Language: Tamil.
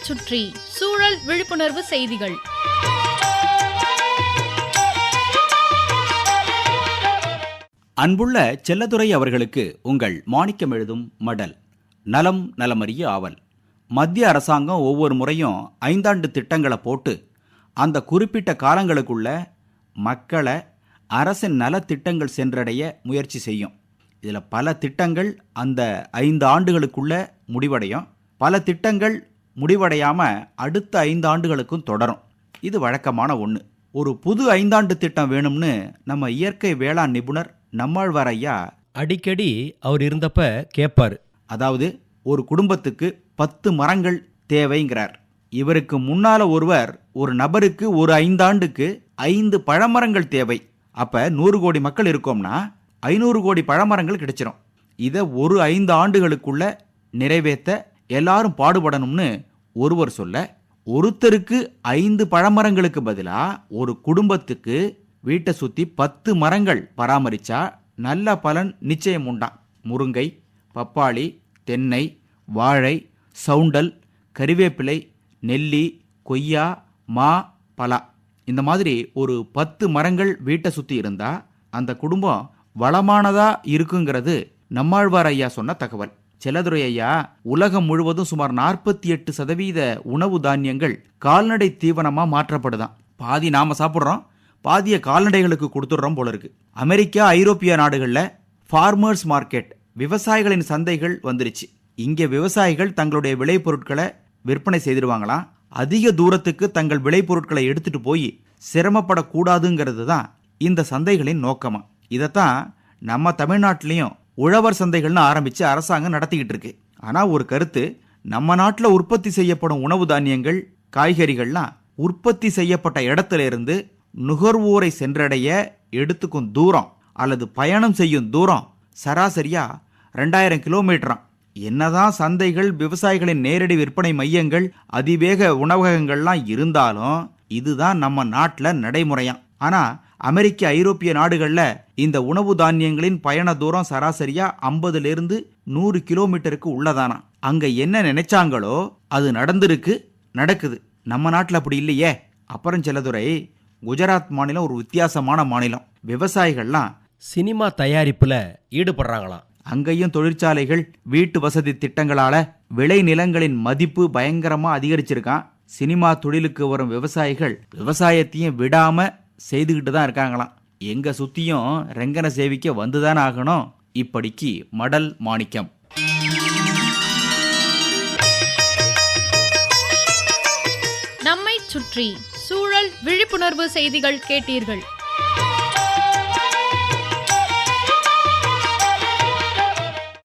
சுற்றி சூழல் விழிப்புணர்வு செய்திகள். அன்புள்ள செல்லதுரை அவர்களுக்கு உங்கள் மாணிக்கம் எழுதும் மடல். நலம் நலமறிய ஆவல். மத்திய அரசாங்கம் ஒவ்வொரு முறையும் 5 ஆண்டு திட்டங்களை போட்டு அந்த குறிப்பிட்ட காலங்களுக்குள்ள மக்களை அரசின் நலத்திட்டங்கள் சென்றடைய முயற்சி செய்யும். இதில் பல திட்டங்கள் அந்த 5 ஆண்டுகளுக்குள்ள முடிவடையும். பல திட்டங்கள் முடிவடையாமல் அடுத்த 5 ஆண்டுகளுக்கும் தொடரும். இது வழக்கமான ஒன்று. ஒரு புது 5 ஆண்டு திட்டம் வேணும்னு நம்ம இயற்கை வேளாண் நிபுணர் நம்மாழ்வார் ஐயா அடிக்கடி அவர் இருந்தப்ப கேட்பார். அதாவது ஒரு குடும்பத்துக்கு 10 மரங்கள் தேவைங்கிறார். இவருக்கு முன்னால ஒருவர் ஒரு நபருக்கு ஒரு 5 ஆண்டுக்கு 5 பழமரங்கள் தேவை. அப்ப 100 கோடி மக்கள் இருக்கோம்னா 500 கோடி பழமரங்கள் கிடைச்சிரும். இதை ஒரு 5 ஆண்டுகளுக்குள்ள நிறைவேற்ற எல்லாரும் பாடுபடணும்னு ஒருவர் சொல்ல, ஒருத்தருக்கு 5 பழமரங்களுக்கு பதிலா ஒரு குடும்பத்துக்கு வீட்டை சுத்தி 10 மரங்கள் பராமரிச்சா நல்ல பலன் நிச்சயம் உண்டாம். முருங்கை, பப்பாளி, தென்னை, வாழை, சவுண்டல், கறிவேப்பிலை, நெல்லி, கொய்யா, மா, பலா, இந்த மாதிரி ஒரு 10 மரங்கள் வீட்டை சுத்தி இருந்தா அந்த குடும்பம் வளமானதா இருக்குங்கிறது நம்மாழ்வார் ஐயா சொன்ன தகவல். செல்லதுரை ஐயா, உலகம் முழுவதும் சுமார் 48% உணவு தானியங்கள் கால்நடை தீவனமா மாற்றப்படுதான். பாதி நாம சாப்பிட்றோம், பாதிய கால்நடைகளுக்கு கொடுத்துடுறோம் போல இருக்கு. அமெரிக்கா, ஐரோப்பிய நாடுகள்ல ஃபார்மர்ஸ் மார்க்கெட், விவசாயிகளின் சந்தைகள் வந்துருச்சு. இங்க விவசாயிகள் தங்களுடைய விளைபொருட்களை விற்பனை செய்திருவாங்களாம். அதிக தூரத்துக்கு தங்கள் விளைபொருட்களை எடுத்துட்டு போய் சிரமப்படக்கூடாதுங்கிறது தான் இந்த சந்தைகளின் நோக்கமா. இதைத்தான் நம்ம தமிழ்நாட்டிலையும் உழவர் சந்தைகள்னு ஆரம்பிச்சு அரசாங்கம் நடத்திக்கிட்டு இருக்கு. ஆனா ஒரு கருத்து, நம்ம நாட்டில் உற்பத்தி செய்யப்படும் உணவு தானியங்கள், காய்கறிகள்லாம் உற்பத்தி செய்யப்பட்ட இடத்துல இருந்து நுகர்வோரை சென்றடைய எடுத்துக்கும் தூரம் அல்லது பயணம் செய்யும் தூரம் சராசரியா 2000 கிலோமீட்டராம். என்னதான் சந்தைகள், விவசாயிகளின் நேரடி விற்பனை மையங்கள், அதிவேக உணவகங்கள்லாம் இருந்தாலும் இதுதான் நம்ம நாட்டில் நடைமுறையாம். ஆனா அமெரிக்க, ஐரோப்பிய நாடுகள்ல இந்த உணவு தானியங்களின் பயண தூரம் சராசரியா 50 to 100 கிலோமீட்டருக்கு உள்ளதானா. அங்க என்ன நினைச்சாங்களோ அது நடக்குது. நம்ம நாட்டில் அப்படி இல்லையே. அப்புறம் செல்லதுரை, குஜராத் மாநிலம் ஒரு வித்தியாசமான மாநிலம். விவசாயிகள்லாம் சினிமா தயாரிப்புல ஈடுபடுறாங்களாம். அங்கேயும் தொழிற்சாலைகள், வீட்டு வசதி திட்டங்களால விளை நிலங்களின் மதிப்பு பயங்கரமா அதிகரிச்சிருக்கான். சினிமா தொழிலுக்கு வரும் விவசாயிகள் விவசாயத்தையும் விடாம செய்துகிட்டு தான் இருக்காங்களாம். எங்க சுத்தியும் ரெங்கனை சேவிக்க வந்துதான் ஆகணும். இப்படிக்கு மடல் மாணிக்கம். நம்மை சுற்றி சூழல் விழிப்புணர்வு செய்திகள் கேட்டீர்கள்.